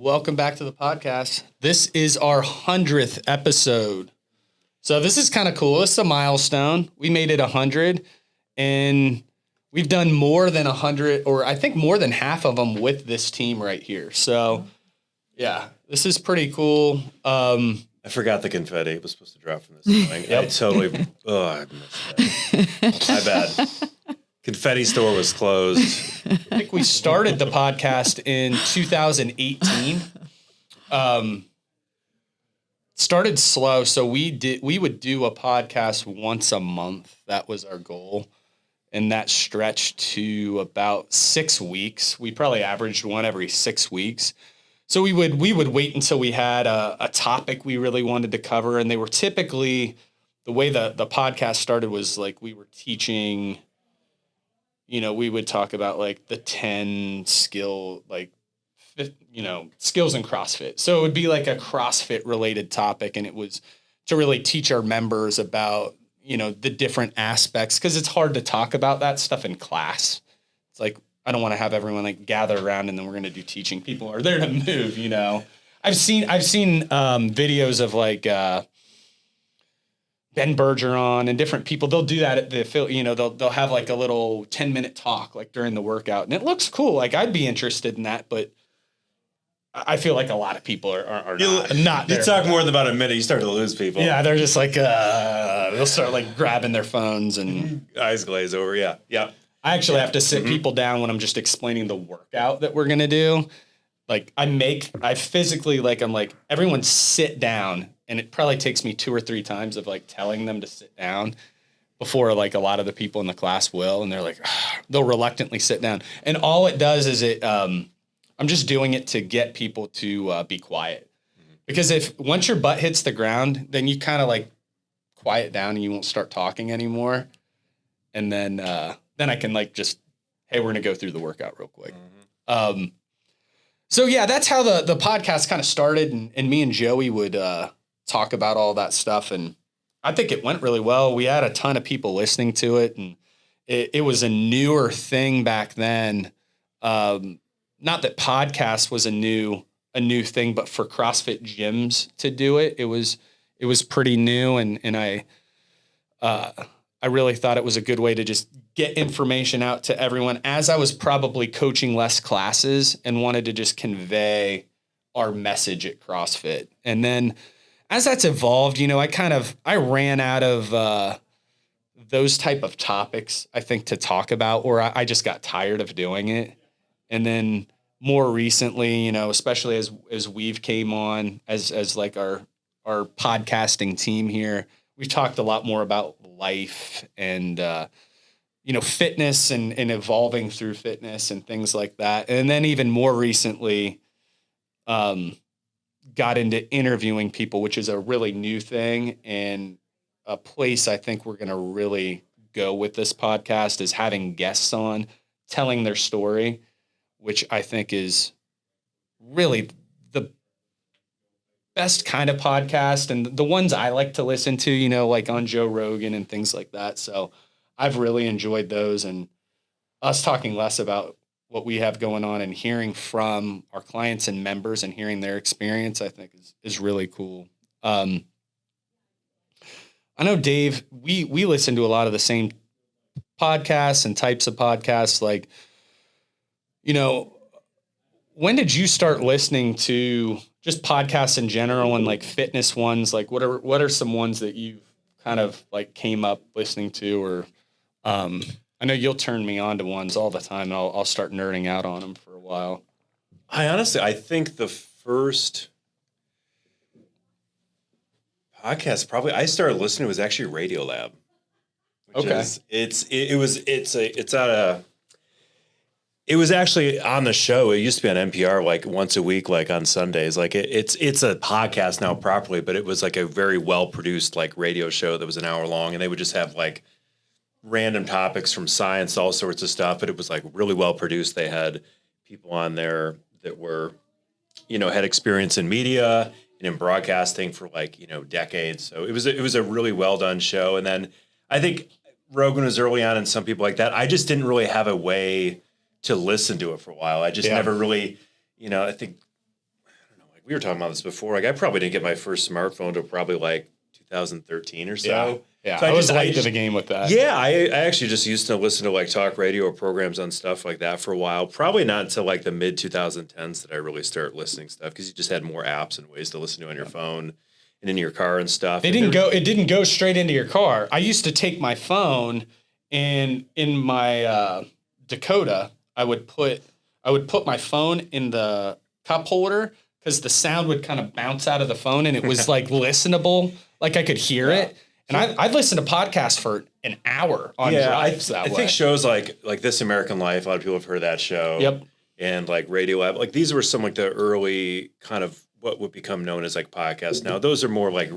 Welcome back to the podcast. This is our 100th episode. So this is kind of cool. It's a milestone. We made it 100, and we've done more than 100, or I think more than half of them with this team right here. So yeah, this is pretty cool. I forgot the confetti. It was supposed to drop from this thing. Yep. I totally, I missed that. My bad. Confetti store was closed. I think we started the podcast in 2018. Started slow, so we would do a podcast once a month. That was our goal, and that stretched to about 6 weeks. We probably averaged one every 6 weeks. So we would wait until we had a topic we really wanted to cover, and they were typically, the way the podcast started was like we were teaching. We would talk about like the 10 skills in CrossFit. So it would be like a CrossFit related topic. And it was to really teach our members about, the different aspects, because it's hard to talk about that stuff in class. It's like, I don't want to have everyone like gather around and then we're going to do teaching. People are there to move, I've seen videos of like, Ben Bergeron and different people. They'll do that at the, they'll have like a little 10-minute talk like during the workout, and it looks cool. Like I'd be interested in that, but I feel like a lot lot are not You there. talk more than about a minute, you start to lose people. Yeah, they're just like they'll start like grabbing their phones and eyes glaze over. Yeah, yeah. I actually have to sit people down when I'm just explaining the workout that we're gonna do. Like I'm like, everyone sit down. And it probably takes me 2 or 3 times of like telling them to sit down before like a lot of the people in the class will. And they're like, they'll reluctantly sit down. And all it does is I'm just doing it to get people to be quiet. Because once your butt hits the ground, then you kind of like quiet down and you won't start talking anymore. And then I can like just, hey, we're going to go through the workout real quick. So yeah, that's how the podcast kind of started. And me and Joey would talk about all that stuff. And I think it went really well. We had a ton of people listening to it, and it was a newer thing back then. Not that podcast was a new thing, but for CrossFit gyms to do it, it was pretty new. And I really thought it was a good way to just get information out to everyone, as I was probably coaching less classes and wanted to just convey our message at CrossFit. And then as that's evolved, I ran out of those type of topics, I think, to talk about, or I just got tired of doing it. And then more recently, especially as we've came on as like our podcasting team here, we've talked a lot more about life and, fitness and evolving through fitness and things like that. And then even more recently, got into interviewing people, which is a really new thing, and a place I think we're going to really go with this podcast is having guests on, telling their story, which I think is really the best kind of podcast and the ones I like to listen to, like on Joe Rogan and things like that. So I've really enjoyed those, and us talking less about what we have going on and hearing from our clients and members and hearing their experience, I think is really cool. I know, Dave, we listen to a lot of the same podcasts and types of podcasts. Like, when did you start listening to just podcasts in general and like fitness ones? Like what are some ones that you've kind of like came up listening to, or, I know you'll turn me on to ones all the time. I'll start nerding out on them for a while. I think the first podcast probably I started listening to was actually Radiolab. It was actually on the show. It used to be on NPR like once a week, like on Sundays. Like it's a podcast now properly, but it was like a very well produced like radio show that was an hour long, and they would just have like random topics from science, all sorts of stuff, but it was like really well produced. They had people on there that were, had experience in media and in broadcasting for like, decades. So it was a really well done show. And then I think Rogan was early on and some people like that. I just didn't really have a way to listen to it for a while. I just never really, I think we were talking about this before. Like I probably didn't get my first smartphone until probably like 2013 or so. Yeah. So I was late to the game with that. Yeah. I actually just used to listen to like talk radio or programs on stuff like that for a while. Probably not until like the mid 2010s that I really started listening to stuff because you just had more apps and ways to listen to on your phone and in your car and stuff. It didn't go straight into your car. I used to take my phone and in my Dakota, I would put my phone in the cup holder because the sound would kind of bounce out of the phone and it was like listenable, like I could hear it. And I'd listen to podcasts for an hour on drives that way. I think shows like This American Life, a lot of people have heard that show. Yep. And like Radio Lab, like these were some like the early kind of what would become known as like podcasts. Now those are more like,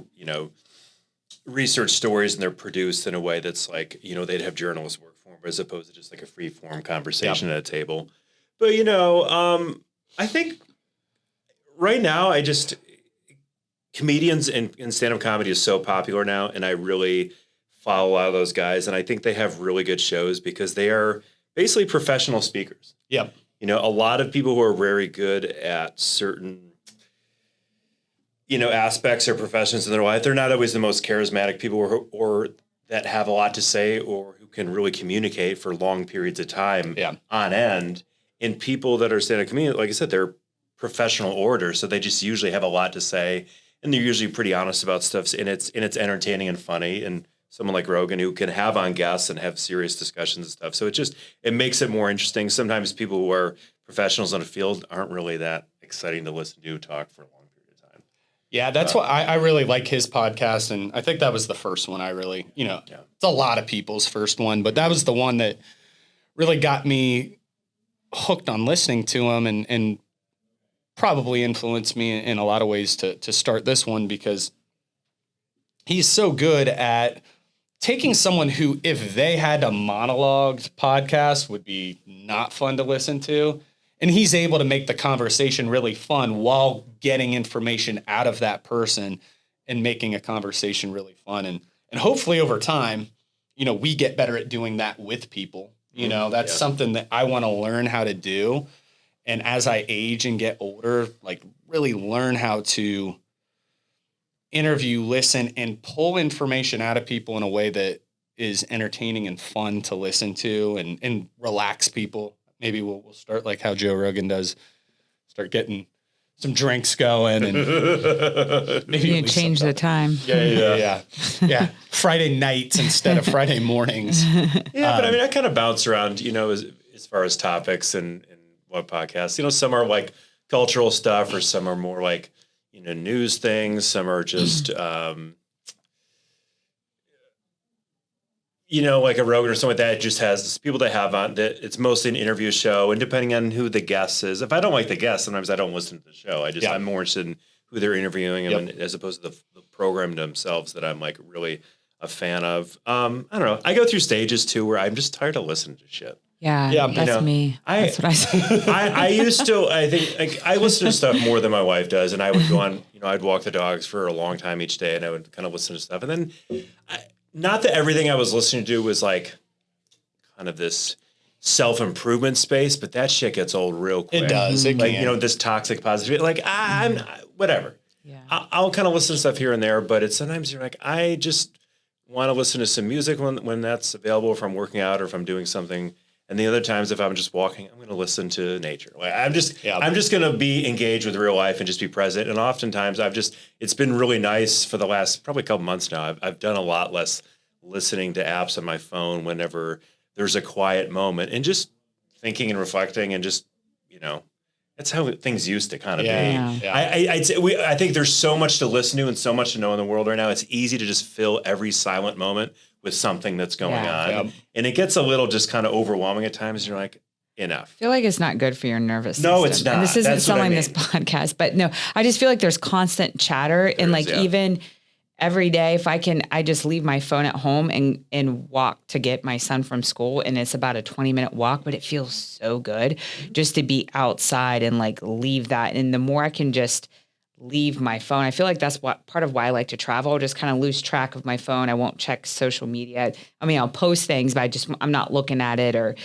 research stories and they're produced in a way that's like, they'd have journalists work for them as opposed to just like a free form conversation at a table. But, I think right now comedians and stand-up comedy is so popular now. And I really follow a lot of those guys. And I think they have really good shows because they are basically professional speakers. Yep. A lot of people who are very good at certain aspects or professions in their life. They're not always the most charismatic people or that have a lot to say or who can really communicate for long periods of time on end. And people that are stand-up comedians, like I said, they're professional orators, so they just usually have a lot to say, and they're usually pretty honest about stuff, and it's entertaining and funny. And someone like Rogan who can have on guests and have serious discussions and stuff. So it makes it more interesting. Sometimes people who are professionals in a field aren't really that exciting to listen to talk for a long period of time. Yeah, that's why I really like his podcast. And I think that was the first one I really, it's a lot of people's first one, but that was the one that really got me hooked on listening to him and probably influenced me in a lot of ways to start this one because he's so good at taking someone who, if they had a monologued podcast, would be not fun to listen to. And he's able to make the conversation really fun while getting information out of that person and making a conversation really fun. And hopefully over time, we get better at doing that with people. That's something that I want to learn how to do. And as I age and get older, like really learn how to interview, listen, and pull information out of people in a way that is entertaining and fun to listen to and relax people. Maybe we'll start like how Joe Rogan does, start getting some drinks going and maybe you change the time. Yeah. Friday nights instead of Friday mornings. Yeah, but I mean, I kind of bounce around, as far as topics and what podcasts. Some are like cultural stuff, or some are more like news things. Some are just like a Rogan or something like that. It just has people that have on that. It's mostly an interview show, and depending on who the guest is, if I don't like the guest, sometimes I don't listen to the show. I'm more interested in who they're interviewing, and as opposed to the program themselves that I'm like really a fan of. I don't know. I go through stages too where I'm just tired of listening to shit. Yeah, that's me. That's what I say. I used to. I think like I listen to stuff more than my wife does, and I would go on. I'd walk the dogs for a long time each day, and I would kind of listen to stuff, and then. Not that everything I was listening to was like kind of this self-improvement space, but that shit gets old real quick. It does. It like, can. This toxic positivity. Like, I'm whatever. Yeah. I'll kind of listen to stuff here and there, but it's sometimes you're like, I just want to listen to some music when that's available, if I'm working out or if I'm doing something. And the other times, if I'm just walking, I'm going to listen to nature. Like I'm just going to be engaged with real life and just be present. And oftentimes it's been really nice for the last probably a couple months now. I've done a lot less listening to apps on my phone whenever there's a quiet moment and just thinking and reflecting and just, that's how things used to kind of be. Yeah. I think there's so much to listen to and so much to know in the world right now. It's easy to just fill every silent moment with something that's going on. Yep. And it gets a little just kind of overwhelming at times. You're like, enough. I feel like it's not good for your nervous system. No, it's not. And this isn't That's what I selling mean. this podcast, but no, I just feel like there's constant chatter and like even every day, if I just leave my phone at home and walk to get my son from school, and it's about a 20-minute walk, but it feels so good just to be outside and like leave that. And the more I can just leave my phone, I feel like that's part of why I like to travel. I'll just kind of lose track of my phone. I won't check social media. I mean, I'll post things, but I'm not looking at it, or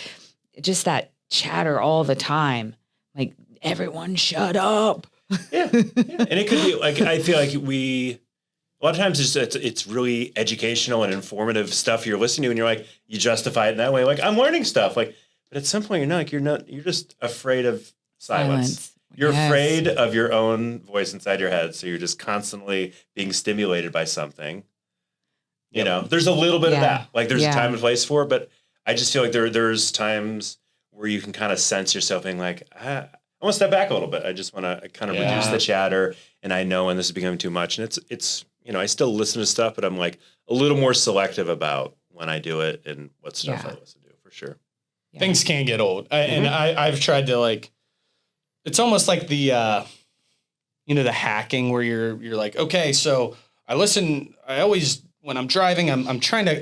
just that chatter all the time. Like, everyone shut up. Yeah. And it could be like, I feel like a lot of times it's really educational and informative stuff you're listening to, and you're like, you justify it in that way. Like, I'm learning stuff. Like, but at some point you're just afraid of silence. You're afraid of your own voice inside your head. So you're just constantly being stimulated by something. You know, there's a little bit of that. Like, there's a time and place for it, but I just feel like there's times where you can kind of sense yourself being like, I want to step back a little bit. I just want to kind of reduce the chatter. And I know when this is becoming too much. And it's, you know, I still listen to stuff, but I'm like a little more selective about when I do it and what stuff I listen to, for sure. Yeah. Things can get old. And I've tried to, like, it's almost like the, you know, the hacking where you're like, okay, so I always, when I'm driving,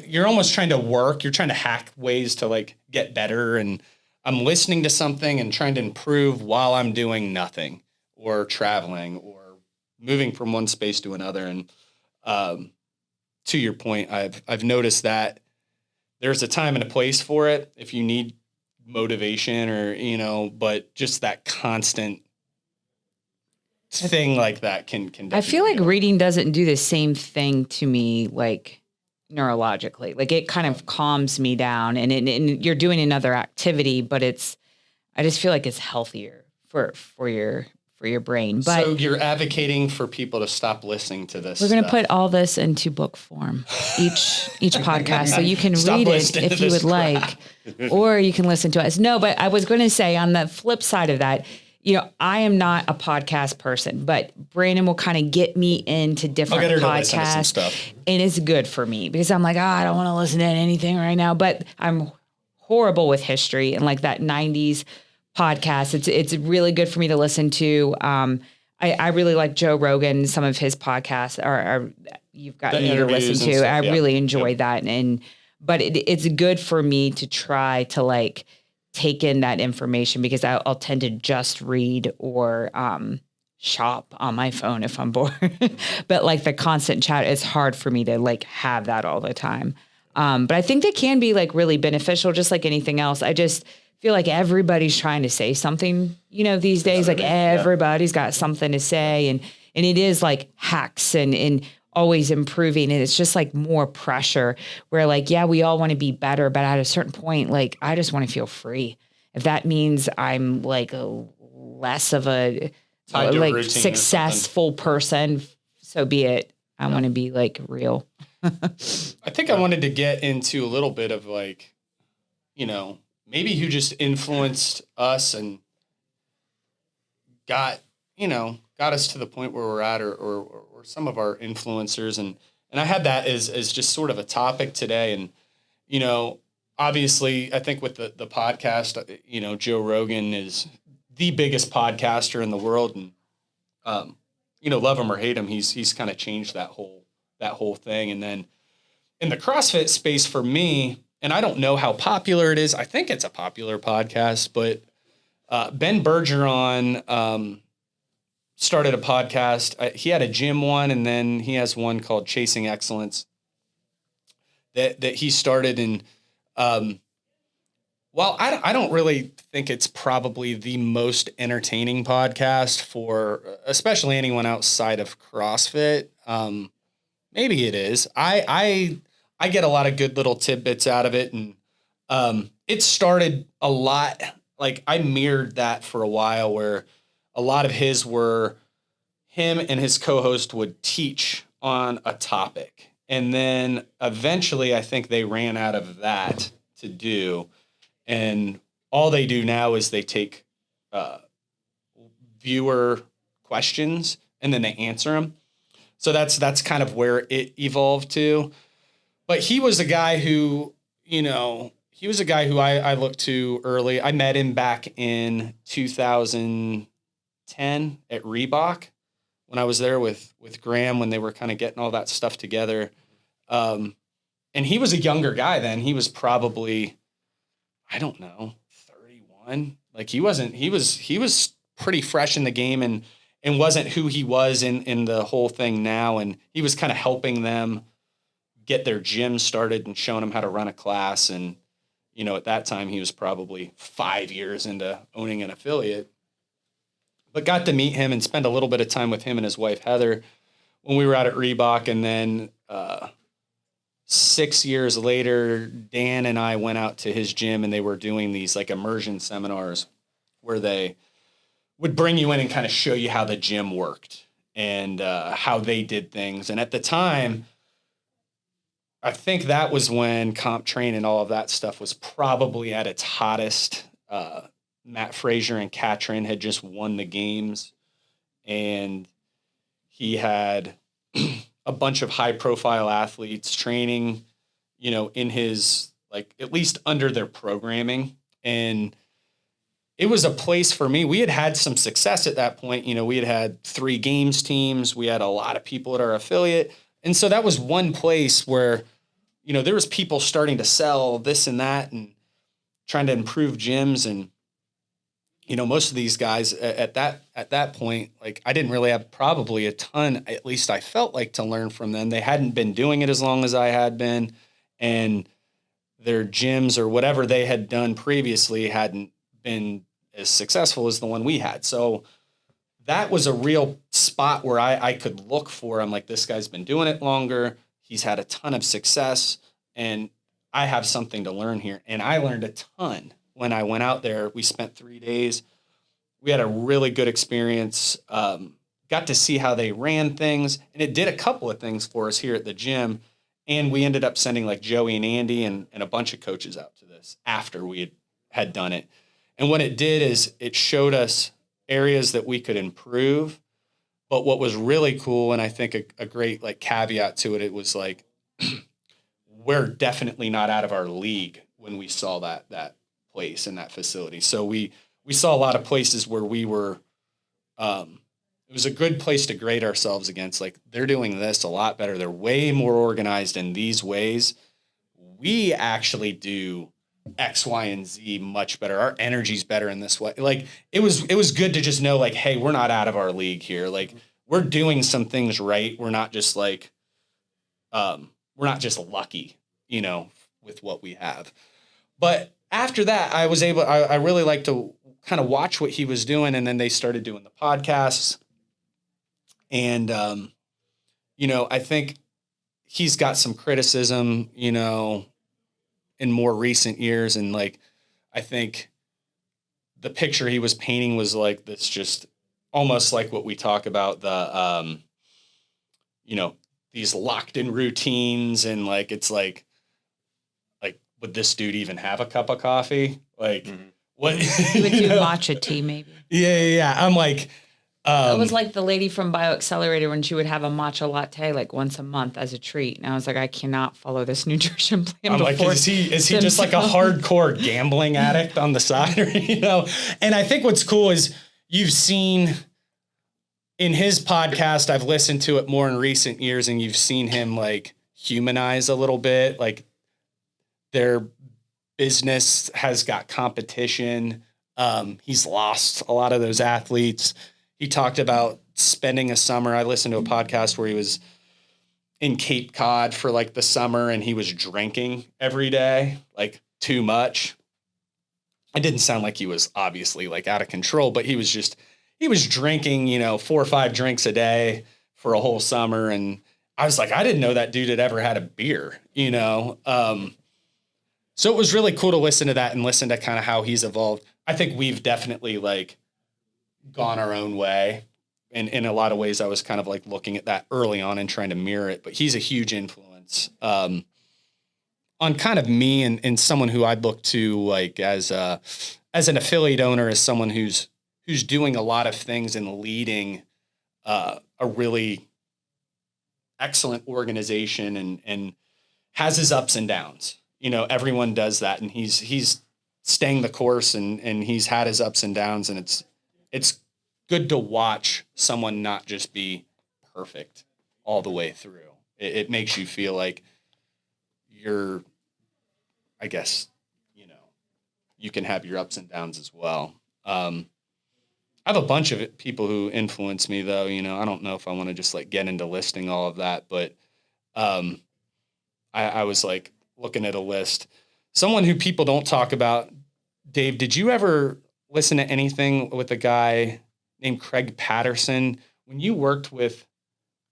you're almost trying to work. You're trying to hack ways to, like, get better. And I'm listening to something and trying to improve while I'm doing nothing or traveling or moving from one space to another. And to your point, I've noticed that there's a time and a place for it if you need motivation or, you know, but just that constant thing like that can I feel like reading doesn't do the same thing to me, like, neurologically. Like, it kind of calms me down, and you're doing another activity, but I just feel like it's healthier for your brain. But so you're advocating for people to stop listening to this. We're going to put all this into book form, each podcast, so you can read it if you would like, or you can listen to us. No, but I was going to say, on the flip side of that, you know, I am not a podcast person, but Brandon will kind of get me into different podcasts, and it's good for me because I'm like, I don't want to listen to anything right now, but I'm horrible with history and, like, that 90s podcast. It's really good for me to listen to. I really like Joe Rogan. Some of his podcasts are you've got me to listen to. I really enjoy that. But it's good for me to try to, like, take in that information because I'll tend to just read or shop on my phone if I'm bored. But, like, the constant chat, it's hard for me to, like, have that all the time. But I think they can be, like, really beneficial, just like anything else. I just feel like everybody's trying to say something, you know, these days. Like, everybody's got something to say, and it is, like, hacks and always improving, and it's just, like, more pressure where, like, we all want to be better, but at a certain point, like, I just want to feel free. If that means I'm, like, less of a like successful person, so be it. I want to be, like, real. I think I wanted to get into a little bit of, like, you know, maybe who just influenced us and got us to the point where we're at, or some of our influencers. And I had that as just sort of a topic today. And, you know, obviously I think with the podcast, you know, Joe Rogan is the biggest podcaster in the world. And, you know, love him or hate him, he's kind of changed that whole thing. And then in the CrossFit space for me, and I don't know how popular it is. I think it's a popular podcast, but Ben Bergeron started a podcast. He had a gym one, and then he has one called Chasing Excellence that he started. And while I don't really think it's probably the most entertaining podcast for especially anyone outside of CrossFit, maybe it is. I get a lot of good little tidbits out of it. And it started a lot, like, I mirrored that for a while, where a lot of his were him and his co-host would teach on a topic. And then eventually I think they ran out of that to do. And all they do now is they take viewer questions and then they answer them. So that's kind of where it evolved to. But he was a guy who, you know, I looked to early. I met him back in 2010 at Reebok when I was there with Graham, when they were kind of getting all that stuff together. And he was a younger guy then. He was probably, I don't know, 31. Like, he was pretty fresh in the game and wasn't who he was in the whole thing now. And he was kind of helping them get their gym started and showing them how to run a class. And, you know, at that time he was probably 5 years into owning an affiliate. but got to meet him and spend a little bit of time with him and his wife, Heather, when we were out at Reebok. And then 6 years later, Dan and I went out to his gym, and they were doing these like immersion seminars where they would bring you in and kind of show you how the gym worked and how they did things. And at the time, I think that was when comp train and all of that stuff was probably at its hottest. Matt Frazier and Katrin had just won the games, and he had a bunch of high profile athletes training, you know, in his, like, at least under their programming. And it was a place for me. We had had some success at that point. You know, we had 3 games teams. We had a lot of people at our affiliate. And so that was one place where, you know, there was people starting to sell this and that and trying to improve gyms. And, you know, most of these guys at that point, like, I didn't really have probably a ton, at least I felt like, to learn from them. They hadn't been doing it as long as I had been, and their gyms or whatever they had done previously hadn't been as successful as the one we had. So that was a real spot where I could look for. I'm like, this guy's been doing it longer. He's had a ton of success, and I have something to learn here. And I learned a ton when I went out there. We spent 3 days. We had a really good experience. Got to see how they ran things, and it did a couple of things for us here at the gym. And we ended up sending like Joey and Andy and a bunch of coaches out to this after we had done it. And what it did is it showed us areas that we could improve. But what was really cool, and I think a great like caveat to it, it was like, we're definitely not out of our league when we saw that place and that facility. So we saw a lot of places where we were, it was a good place to grade ourselves against. Like, they're doing this a lot better. They're way more organized in these ways. We actually do X, Y, and Z much better. Our energy's better in this way. Like, it was good to just know, like, hey, we're not out of our league here. Like, we're doing some things right. We're not just like, we're not just lucky, you know, with what we have. But after that, I really liked to kind of watch what he was doing. And then they started doing the podcasts. And, you know, I think he's got some criticism, you know, in more recent years. And like, I think the picture he was painting was like this, just almost like what we talk about, the, you know, these locked in routines. And like, it's like, would this dude even have a cup of coffee? Like, what? He would do matcha tea, maybe. Yeah. I'm like, it was like the lady from BioAccelerator when she would have a matcha latte like once a month as a treat. And I was like, I cannot follow this nutrition plan. I'm like, is he just like a hardcore gambling addict on the side, or, you know? And I think what's cool is you've seen in his podcast, I've listened to it more in recent years, and you've seen him like humanize a little bit. Like, their business has got competition. He's lost a lot of those athletes. He talked about spending a summer. I listened to a podcast where he was in Cape Cod for like the summer, and he was drinking every day, like too much. It didn't sound like he was obviously like out of control, but he was drinking, you know, 4 or 5 drinks a day for a whole summer. And I was like, I didn't know that dude had ever had a beer, you know? So it was really cool to listen to that and listen to kind of how he's evolved. I think we've definitely like gone our own way. And in a lot of ways, I was kind of like looking at that early on and trying to mirror it. But he's a huge influence on kind of me and someone who I'd look to like as an affiliate owner, as someone who's doing a lot of things and leading a really excellent organization and has his ups and downs. You know, everyone does that, and he's staying the course, and he's had his ups and downs, and it's good to watch someone not just be perfect all the way through. It makes you feel like you're, I guess, you know, you can have your ups and downs as well. I have a bunch of people who influence me, though. You know, I don't know if I want to just like get into listing all of that, but I was like looking at a list. Someone who people don't talk about, Dave, did you ever listen to anything with a guy named Craig Patterson. When you worked with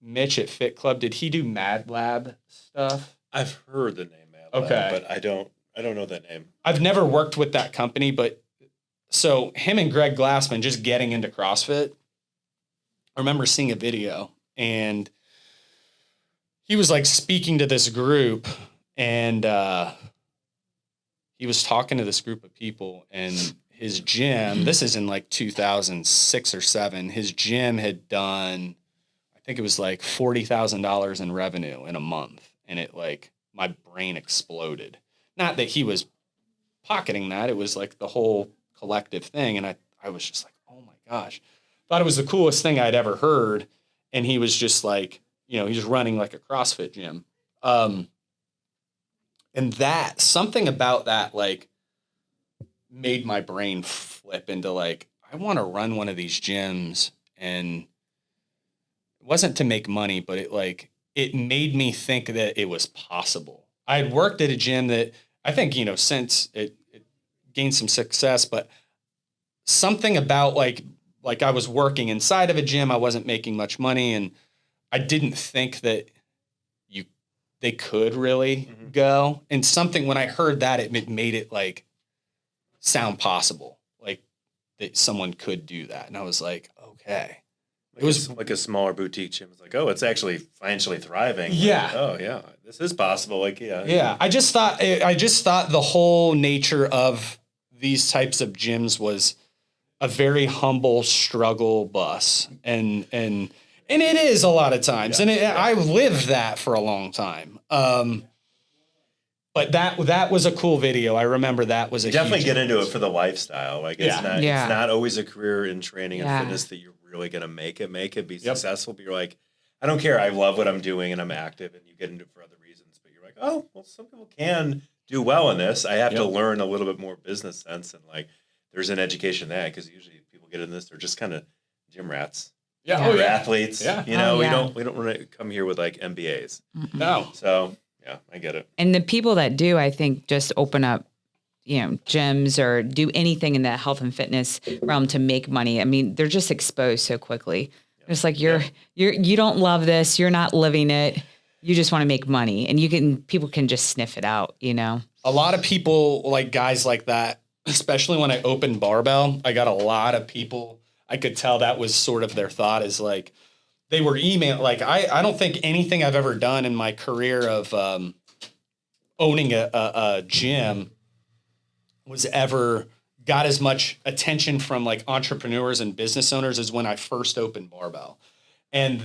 Mitch at Fit Club, did he do Mad Lab stuff? I've heard the name Mad Lab, but I don't know that name. I've never worked with that company, but so him and Greg Glassman just getting into CrossFit. I remember seeing a video and he was like speaking to this group and he was talking to this group of people and his gym, this is in like 2006 or 7, his gym had done, I think it was like $40,000 in revenue in a month. And it like, my brain exploded. Not that he was pocketing that. It was like the whole collective thing. And I was just like, oh my gosh, thought it was the coolest thing I'd ever heard. And he was just like, you know, he's running like a CrossFit gym. And that, something about that, like, made my brain flip into like, I want to run one of these gyms. And it wasn't to make money, but it made me think that it was possible. I had worked at a gym that I think, you know, since it gained some success, but something about like I was working inside of a gym, I wasn't making much money, and I didn't think that they could really go. And something, when I heard that, it made it like sound possible, like that someone could do that. And I was like, okay. It was like a smaller boutique gym. It's like, oh, it's actually financially thriving. Yeah. Like, oh yeah, this is possible. Like, yeah. Yeah. I just thought the whole nature of these types of gyms was a very humble struggle bus. And it is a lot of times. Yeah. And I lived that for a long time. But that was a cool video. I remember that was definitely get into it for the lifestyle. Like it's not always a career in training and fitness that you're really going to make it, be successful. But you're like, I don't care. I love what I'm doing and I'm active, and you get into it for other reasons. But you're like, oh, well, some people can do well in this. I have to learn a little bit more business sense. And like, there's an education in that, because usually people get in this, they're just kind of gym rats. Yeah. They're athletes. Yeah. You know, we don't want to come here with like MBAs. No. So yeah, I get it. And the people that do, I think, just open up, you know, gyms or do anything in the health and fitness realm to make money. I mean, they're just exposed so quickly. Yeah. It's like you don't love this, you're not living it, you just want to make money, and people can just sniff it out, you know. A lot of people, like guys like that, especially when I opened Barbell, I got a lot of people. I could tell that was sort of their thought, is like, they were email. Like, I don't think anything I've ever done in my career of owning a gym was ever got as much attention from like entrepreneurs and business owners as when I first opened Barbell. And,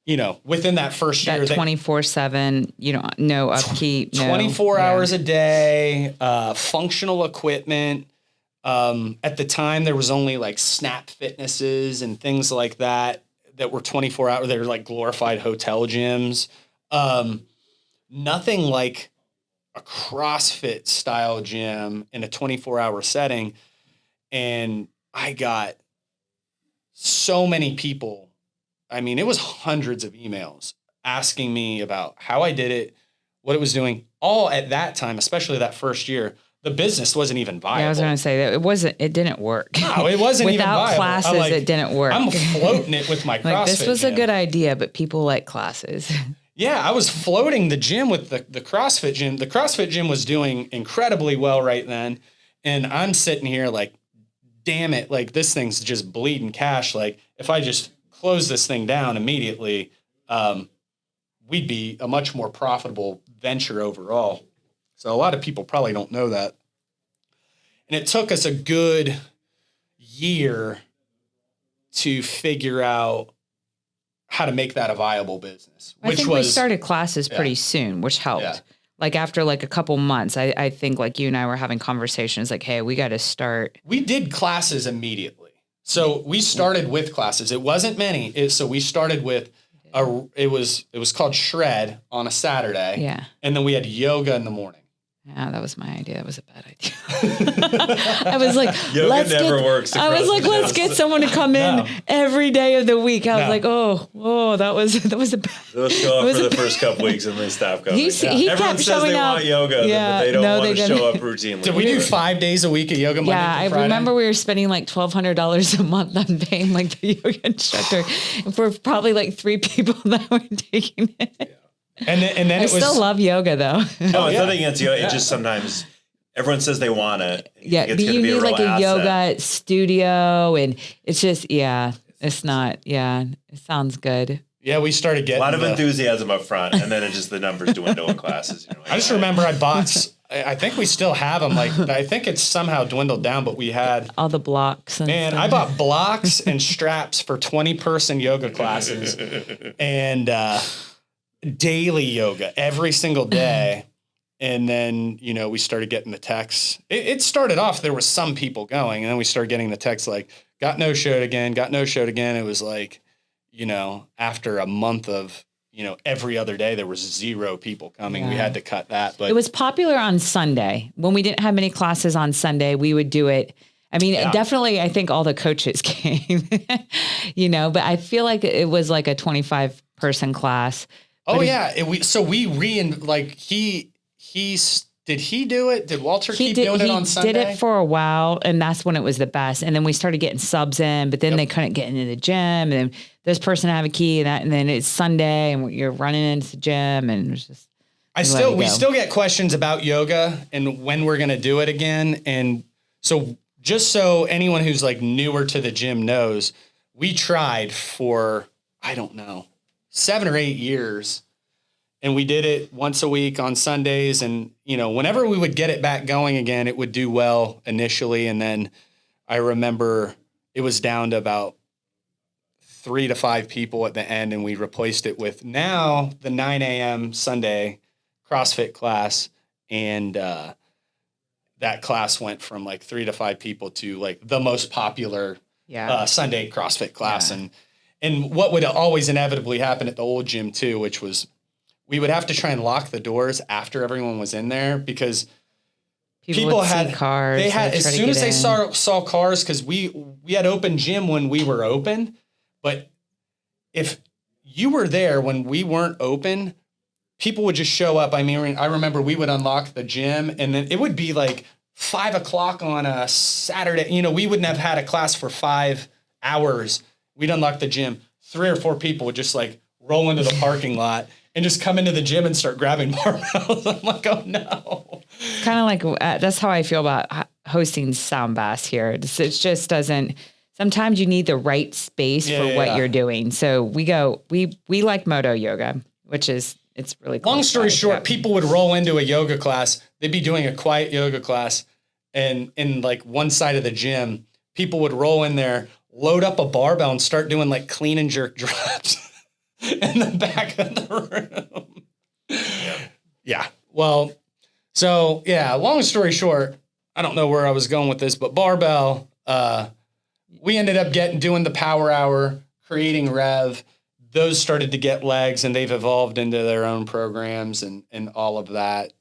you know, within that first year, 24/7, you know, no upkeep, 24 hours a day, functional equipment. At the time, there was only like Snap Fitnesses and things like that were 24 hours. They're like glorified hotel gyms. Nothing like a CrossFit style gym in a 24-hour setting. And I got so many people. I mean, it was hundreds of emails asking me about how I did it, what it was doing. All at that time, especially that first year, the business wasn't even viable. Yeah, I was going to say that it didn't work. No, it wasn't even viable. Without classes, it didn't work. I'm floating it with my CrossFit like, this was gym. A good idea, but people like classes. Yeah, I was floating the gym with the CrossFit gym. The CrossFit gym was doing incredibly well right then. And I'm sitting here like, damn it, like this thing's just bleeding cash. Like if I just close this thing down immediately, we'd be a much more profitable venture overall. So a lot of people probably don't know that. And it took us a good year to figure out how to make that a viable business. I think we started classes pretty soon, which helped. Yeah. Like after like a couple months, I think like you and I were having conversations like, hey, we got to start. We did classes immediately. So we started with classes. It wasn't many. So we started with it was called Shred on a Saturday. Yeah. And then we had yoga in the morning. Yeah, that was my idea. It was a bad idea. I was like, Yoga never works. I was like, let's get someone to come in every day of the week. I was like, oh, that was a bad. They'll show up for the first couple weeks and they stop coming. He Everyone kept says showing they up. want yoga, but they don't want to show up routinely. Did we do 5 days a week of yoga Monday Yeah, through Friday? I remember we were spending like $1,200 a month on paying like the yoga instructor for probably like 3 people that were taking it. Yeah. And then I still love yoga though. No, it's nothing against yoga. It just sometimes everyone says they want it. Yeah, but you need like a yoga studio, and it's just it's not. Yeah, it sounds good. Yeah, we started getting a lot of enthusiasm up front, and then it just the numbers dwindle in classes. You know, I just remember I bought. I think we still have them. Like I think it's somehow dwindled down, but we had all the blocks. And I bought blocks and straps for 20-person yoga classes, and daily yoga every single day. And then, we started getting the texts. It started off, there was some people going, and then we started getting the texts like, got no showed again. It was like, after a month of, every other day, there was 0 people coming. Yeah. We had to cut that. But it was popular on Sunday. When we didn't have many classes on Sunday, we would do it. I mean, definitely, I think all the coaches came, but I feel like it was like a 25-person class. Oh, yeah. Did he do it? Did Walter keep doing it on Sunday? He did it for a while, and that's when it was the best. And then we started getting subs in, but then they couldn't get into the gym. And then this person have a key, and then it's Sunday, and you're running into the gym, and it was just. We still get questions about yoga and when we're going to do it again. And so just so anyone who's like newer to the gym knows, we tried for, 7 or 8 years. And we did it once a week on Sundays. And, whenever we would get it back going again, it would do well initially. And then I remember it was down to about 3 to 5 people at the end. And we replaced it with now the 9 a.m. Sunday CrossFit class. And that class went from like 3 to 5 people to like the most popular Sunday CrossFit class. Yeah. And what would always inevitably happen at the old gym too, which was we would have to try and lock the doors after everyone was in there because people had cars. They had as soon as they saw cars, because we had open gym when we were open, but if you were there when we weren't open, people would just show up. I mean, I remember we would unlock the gym, and then it would be like 5 o'clock on a Saturday. We wouldn't have had a class for 5 hours. We'd unlock the gym. 3 or 4 people would just like roll into the parking lot and just come into the gym and start grabbing barbells. I'm like, oh no. Kind of like, that's how I feel about hosting Sound Bass here. It just doesn't, sometimes you need the right space for what you're doing. So we like Moto Yoga, which is, it's really cool. Long story short, people would roll into a yoga class. They'd be doing a quiet yoga class, and in like one side of the gym, people would roll in there, load up a barbell and start doing like clean and jerk drops in the back of the room. Yeah. Well, so yeah, long story short, I don't know where I was going with this, but barbell, we ended up doing the power hour, creating Rev. Those started to get legs, and they've evolved into their own programs and all of that.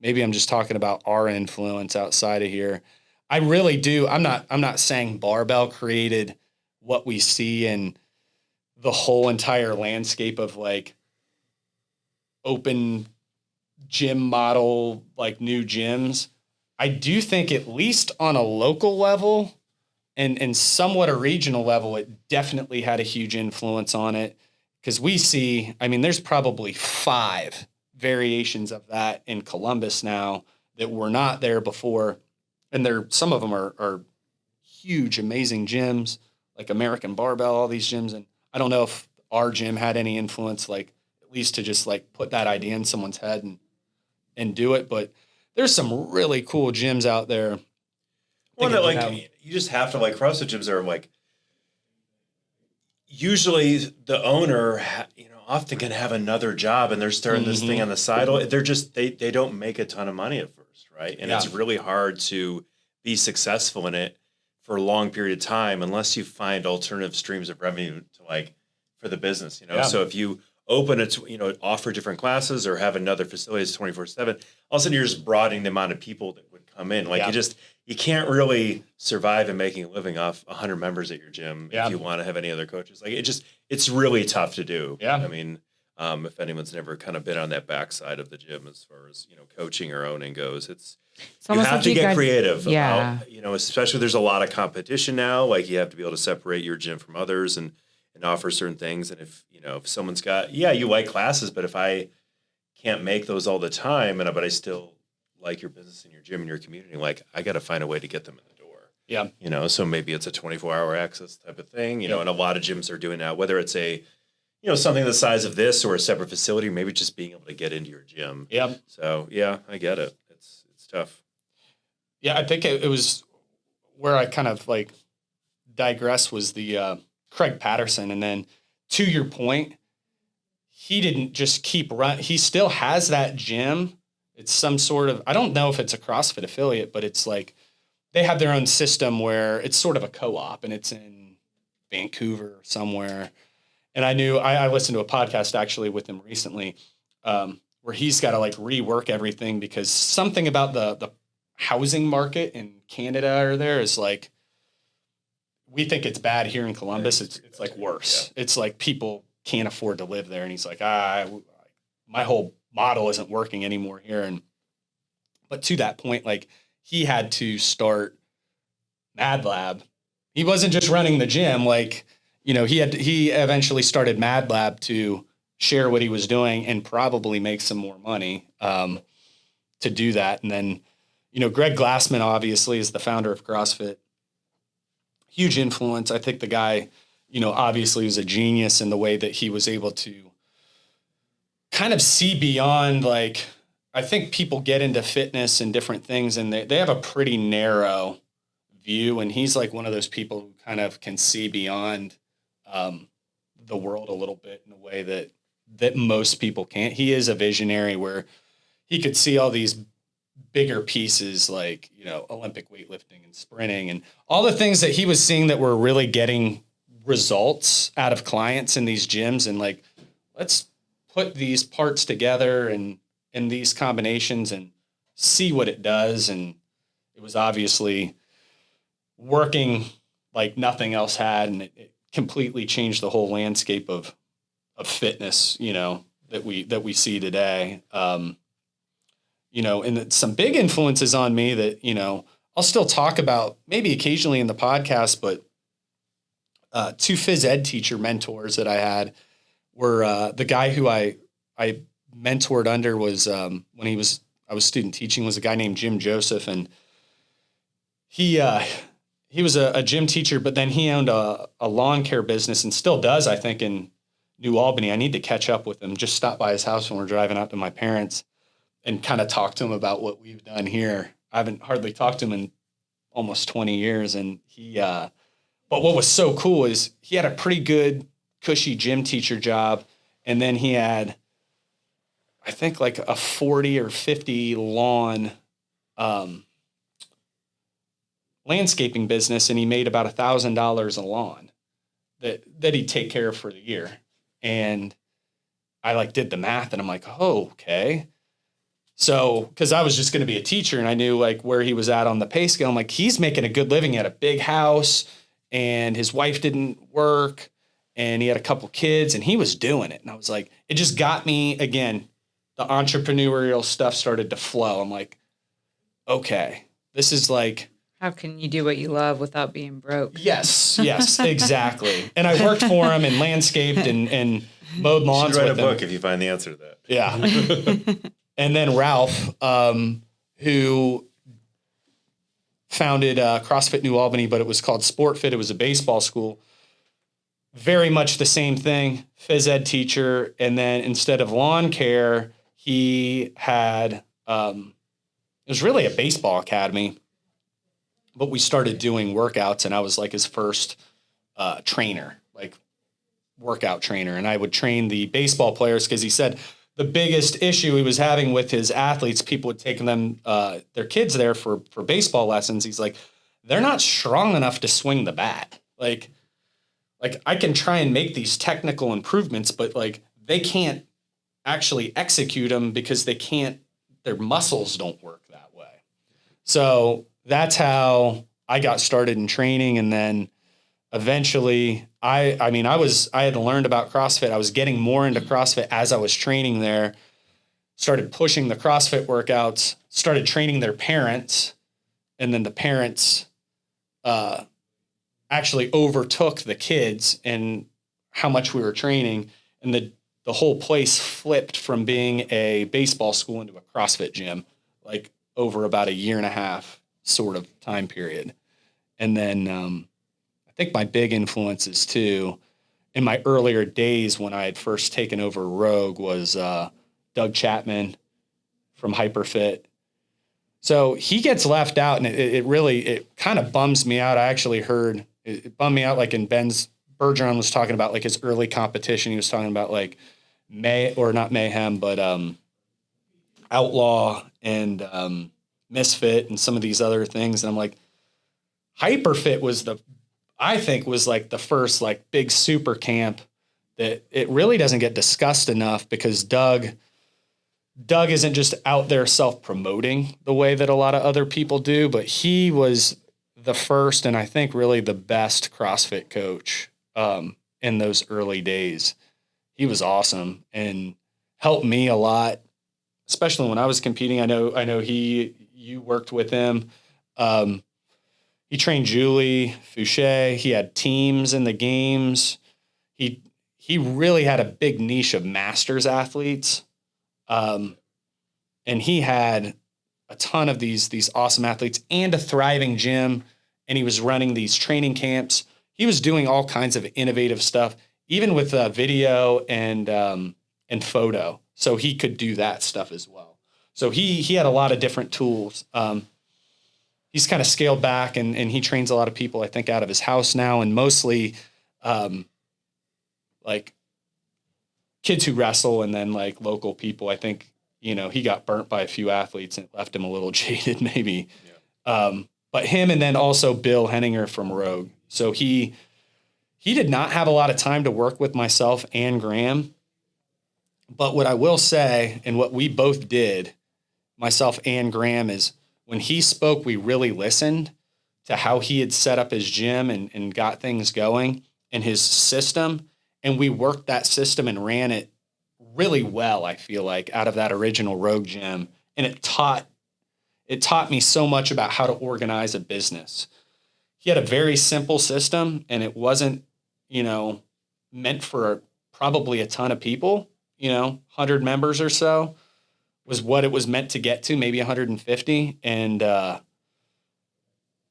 Maybe I'm just talking about our influence outside of here. I really do. I'm not saying barbell created what we see in the whole entire landscape of like open gym model, like new gyms. I do think at least on a local level and somewhat a regional level, it definitely had a huge influence on it. Because we see, there's probably 5 variations of that in Columbus now that were not there before. And some of them are huge, amazing gyms, like American Barbell, all these gyms. And I don't know if our gym had any influence, like at least to just like put that idea in someone's head and do it. But there's some really cool gyms out there. Well, that like you just have to, like, CrossFit gyms are like, usually the owner, often can have another job and they're starting this thing on the side. They're just, they don't make a ton of money at first. Right. And it's really hard to be successful in it for a long period of time unless you find alternative streams of revenue to like for the business, So if you open it, offer different classes or have another facility that's 24/7, all of a sudden you're just broadening the amount of people that would come in. Like you can't really survive in making a living off 100 members at your gym if you want to have any other coaches. Like it's really tough to do. Yeah. I mean, if anyone's never kind of been on that backside of the gym as far as, coaching or owning goes, you have to get creative about, especially there's a lot of competition now. Like you have to be able to separate your gym from others and offer certain things. And if someone's got, you like classes, but if I can't make those all the time, but I still like your business and your gym and your community, like I got to find a way to get them in the door. Yeah. So maybe it's a 24-hour access type of thing, and a lot of gyms are doing that, whether it's something the size of this or a separate facility, maybe just being able to get into your gym. Yeah. So I get it. It's tough. Yeah. I think it was where I kind of like digress was the, Craig Patterson. And then to your point, he didn't just keep running. He still has that gym. It's some sort of, I don't know if it's a CrossFit affiliate, but it's like they have their own system where it's sort of a co-op and it's in Vancouver or somewhere. And I listened to a podcast actually with him recently where he's got to like rework everything because something about the housing market in Canada or there is like, we think it's bad here in Columbus. It's like worse. Yeah. It's like people can't afford to live there. And he's like, my whole model isn't working anymore here. But to that point, like he had to start Mad Lab. He wasn't just running the gym. Like, he eventually started Mad Lab to share what he was doing and probably make some more money to do that. And then, Greg Glassman obviously is the founder of CrossFit. Huge influence. I think the guy, obviously was a genius in the way that he was able to kind of see beyond, like, I think people get into fitness and different things and they have a pretty narrow view. And he's like one of those people who kind of can see beyond the world a little bit in a way that most people can't. He is a visionary where he could see all these bigger pieces like, Olympic weightlifting and sprinting and all the things that he was seeing that were really getting results out of clients in these gyms. And like, let's put these parts together and in these combinations and see what it does. And it was obviously working like nothing else had. And it completely changed the whole landscape of fitness, that we see today. And some big influences on me that, I'll still talk about maybe occasionally in the podcast, but two phys ed teacher mentors that I had were the guy who I mentored under was when I was student teaching was a guy named Jim Joseph. And he was a gym teacher, but then he owned a lawn care business and still does, I think, in New Albany. I need to catch up with him, just stop by his house when we're driving out to my parents and kind of talk to him about what we've done here. I haven't hardly talked to him in almost 20 years. And but what was so cool is he had a pretty good cushy gym teacher job. And then he had, I think like a 40 or 50 lawn, landscaping business. And he made about $1,000 a lawn that he'd take care of for the year. And I like did the math and I'm like, oh, okay. So, cause I was just going to be a teacher and I knew like where he was at on the pay scale. I'm like, he's making a good living at a big house and his wife didn't work and he had a couple kids and he was doing it. And I was like, it just got me again, the entrepreneurial stuff started to flow. I'm like, okay, this is like, how can you do what you love without being broke? Yes, exactly. And I worked for him and landscaped and mowed lawns with him. You should write a book if you find the answer to that. Yeah. And then Ralph, who founded CrossFit New Albany, but it was called Sport Fit. It was a baseball school. Very much the same thing, phys ed teacher. And then instead of lawn care, he had, it was really a baseball academy, but we started doing workouts and I was like his first trainer, like workout trainer. And I would train the baseball players because he said, the biggest issue he was having with his athletes, people would take them, their kids there for baseball lessons. He's like, they're not strong enough to swing the bat. Like I can try and make these technical improvements, but like they can't actually execute them because their muscles don't work that way. So that's how I got started in training. And then eventually I had learned about CrossFit. I was getting more into CrossFit as I was training there, started pushing the CrossFit workouts, started training their parents. And then the parents, actually overtook the kids and how much we were training. And the whole place flipped from being a baseball school into a CrossFit gym, like over about a year and a half sort of time period. And then I think my big influences too, in my earlier days when I had first taken over Rogue, was Doug Chapman from Hyperfit. So he gets left out, and it kind of bums me out. I actually heard it bummed me out, like in Ben's Bergeron was talking about like his early competition. He was talking about like not Mayhem, but Outlaw and Misfit and some of these other things. And I'm like, Hyperfit was I think like the first like big super camp that it really doesn't get discussed enough, because Doug isn't just out there self-promoting the way that a lot of other people do, but he was the first and I think really the best CrossFit coach in those early days. He was awesome and helped me a lot, especially when I was competing. I know you worked with him. He trained Julie Fouché. He had teams in the games. He really had a big niche of masters athletes. And he had a ton of these awesome athletes and a thriving gym. And he was running these training camps. He was doing all kinds of innovative stuff, even with video and photo. So he could do that stuff as well. So he had a lot of different tools. He's kind of scaled back and he trains a lot of people, I think, out of his house now, and mostly like kids who wrestle and then like local people. I think, he got burnt by a few athletes and it left him a little jaded maybe. Yeah. But him, and then also Bill Henninger from Rogue. So he did not have a lot of time to work with myself and Graham. But what I will say, and what we both did, myself and Graham, is when he spoke, we really listened to how he had set up his gym and got things going and his system. And we worked that system and ran it really well, I feel like, out of that original Rogue gym. And it taught me so much about how to organize a business. He had a very simple system, and it wasn't, meant for probably a ton of people, 100 members or so was what it was meant to get to, maybe 150. And, but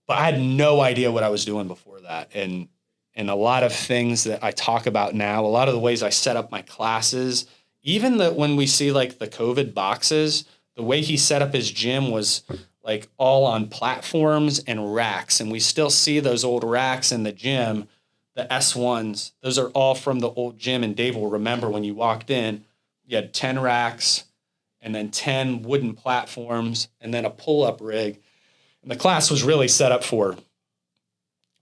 I had no idea what I was doing before that. And a lot of things that I talk about now, a lot of the ways I set up my classes, even when we see like the COVID boxes, the way he set up his gym was like all on platforms and racks. And we still see those old racks in the gym, the S1s. Those are all from the old gym. And Dave will remember when you walked in, you had 10 racks and then 10 wooden platforms and then a pull-up rig. And the class was really set up the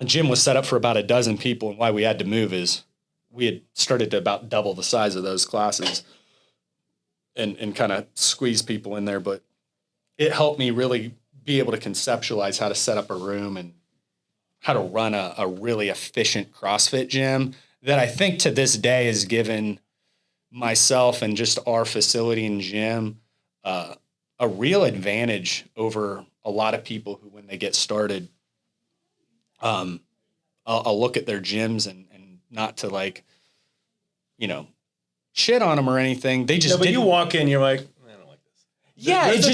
gym was set up for about a dozen people. And why we had to move is we had started to about double the size of those classes and kind of squeeze people in there. But it helped me really be able to conceptualize how to set up a room and how to run a really efficient CrossFit gym that I think to this day has given myself and just our facility and gym a real advantage over a lot of people who, when they get started, I'll look at their gyms and not to like, shit on them or anything. They just but you walk in, you're like, I don't like this. Yeah, there's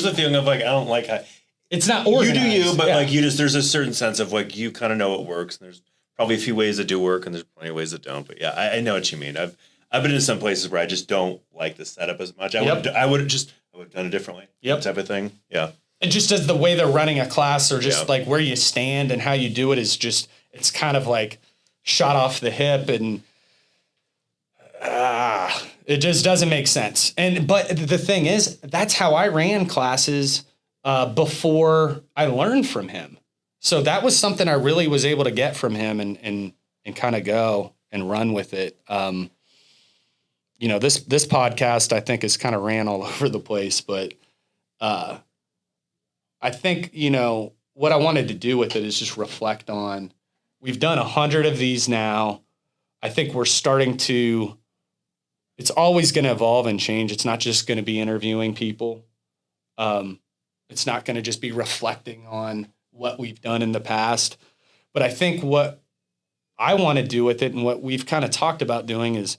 a feeling of like, I don't like how it's not organized. You do you, but like there's a certain sense of like you kind of know what works. And there's probably a few ways that do work, and there's plenty of ways that don't. But yeah, I know what you mean. I've been in some places where I just don't like the setup as much. I would have done it differently. Yep. Type of thing. Yeah. And just as the way they're running a class, or just like where you stand and how you do it is just, it's kind of like shot off the hip, and it just doesn't make sense. But the thing is, that's how I ran classes before I learned from him. So that was something I really was able to get from him and kind of go and run with it. this podcast, I think, is kind of ran all over the place, but I think, what I wanted to do with it is just reflect on, we've done 100 of these now. I think we're starting to, it's always going to evolve and change. It's not just going to be interviewing people. It's not going to just be reflecting on what we've done in the past. But I think what I want to do with it and what we've kind of talked about doing is,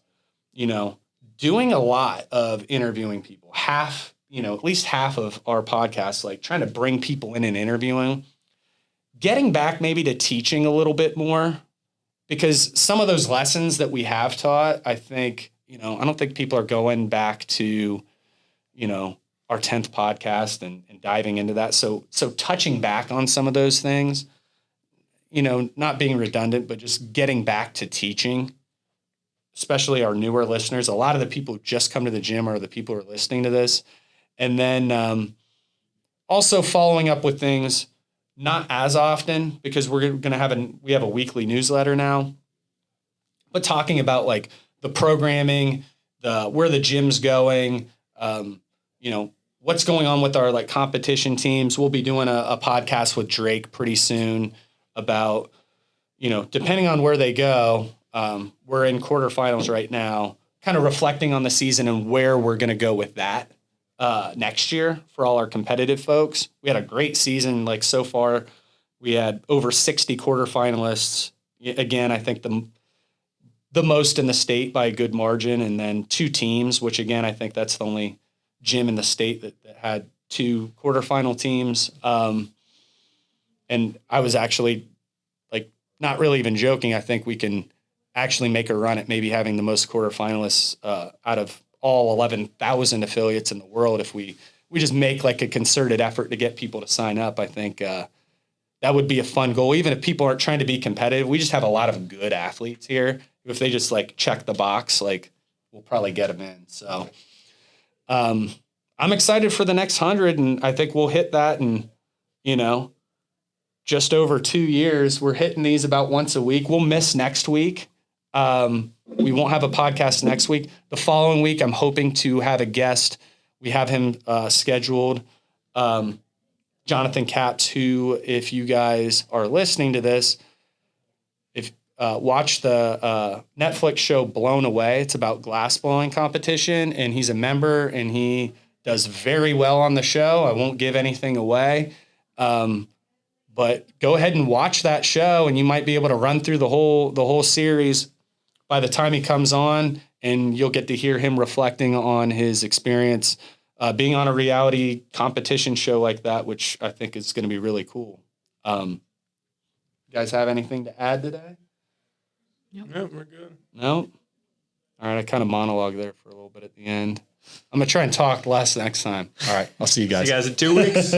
doing a lot of interviewing people. At least half of our podcasts, like trying to bring people in and interviewing, getting back maybe to teaching a little bit more, because some of those lessons that we have taught, I think, I don't think people are going back to, our 10th podcast and diving into that. So touching back on some of those things, not being redundant, but just getting back to teaching, especially our newer listeners. A lot of the people who just come to the gym are the people who are listening to this. And then also following up with things not as often, because we're going to we have a weekly newsletter now, but talking about like the programming, where the gym's going, what's going on with our like competition teams. We'll be doing a podcast with Drake pretty soon about, depending on where they go. We're in quarterfinals right now, kind of reflecting on the season and where we're going to go with that next year for all our competitive folks. We had a great season. Like so far, we had over 60 quarterfinalists. Again, I think the most in the state by a good margin, and then 2 teams, which again, I think that's the only gym in the state that had 2 quarterfinal teams. And I was actually like, not really even joking. I think we can actually make a run at maybe having the most quarterfinalists out of all 11,000 affiliates in the world. If we just make like a concerted effort to get people to sign up, I think that would be a fun goal. Even if people aren't trying to be competitive, we just have a lot of good athletes here. If they just like check the box, like we'll probably get them in. So I'm excited for the next 100, and I think we'll hit that in, just over 2 years. We're hitting these about once a week. We'll miss next week. We won't have a podcast next week. The following week, I'm hoping to have a guest. We have him scheduled. Jonathan Capps, who, if you guys are listening to this, watch the Netflix show Blown Away. It's about glass blowing competition, and he's a member, and he does very well on the show. I won't give anything away, but go ahead and watch that show, and you might be able to run through the whole series by the time he comes on, and you'll get to hear him reflecting on his experience being on a reality competition show like that, which I think is going to be really cool. You guys have anything to add today? No, we're good. No? All right, I kind of monologue there for a little bit at the end. I'm going to try and talk less next time. All right, I'll see you guys. See you guys in 2 weeks.